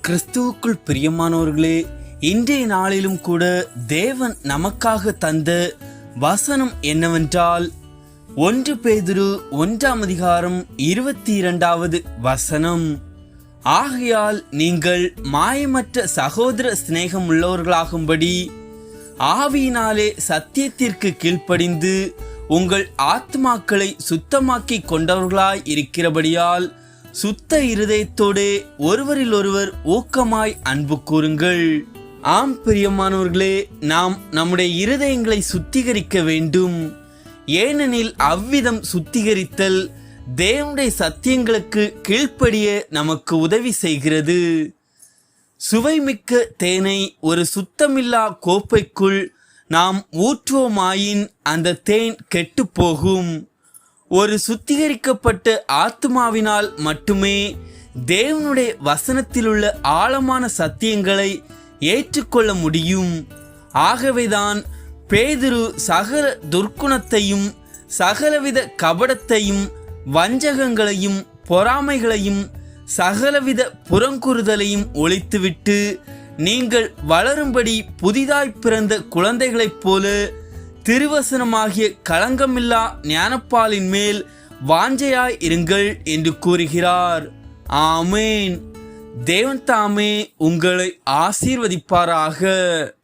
கிறிஸ்துவுக்குள் பிரியமானவர்களே, இன்றைய நாளிலும் கூட தேவன் நமக்காக தந்த வசனம் என்னவென்றால் 1 பேதுரு 1:22 வசனம். ஆகையால் நீங்கள் மாயமற்ற சகோதர சிநேகம் உள்ளவர்களாகும்படி ஆவியினாலே சத்தியத்திற்கு கீழ்ப்படிந்து உங்கள் ஆத்மாக்களை சுத்தமாக்கி கொண்டவர்களாய் இருக்கிறபடியால் சுத்த இருதயத்தோடு ஒருவரில் ஒருவர் ஊக்கமாய் அன்பு கூறுங்கள். ஆம் பிரியமானவர்களே, நாம் நம்முடைய இருதயங்களை சுத்திகரிக்க வேண்டும். ஏனெனில் அவ்விதம் சுத்திகரித்தல் தேவனுடைய சத்தியங்களுக்கு கீழ்ப்படிய நமக்கு உதவி செய்கிறது. சுவைமிக்க தேனை ஒரு சுத்தமில்லா கோப்பைக்குள் நாம் ஊற்றுவோமாயின் அந்த தேன் கெட்டு போகும். ஒரு சுத்திகரிக்கப்பட்ட ஆத்மாவினால் மட்டுமே தேவனுடைய வசனத்திலுள்ள ஆழமான சத்தியங்களை ஏற்றுக்கொள்ள முடியும். ஆகவேதான் பேதுரு சகல துர்க்குணத்தையும் சகலவித கபடத்தையும் வஞ்சகங்களையும் பொறாமைகளையும் சகலவித புறங்குறுதலையும் ஒழித்துவிட்டு நீங்கள் வளரும்படி புதிதாய் பிறந்த குழந்தைகளைப் போல திருவசனமாகிய களங்கமில்லா ஞானப்பாலின் மேல் வாஞ்சையாய் இருங்கள் என்று கூறுகிறார். ஆமேன். தேவன் தாமே உங்களை ஆசீர்வதிப்பாராக.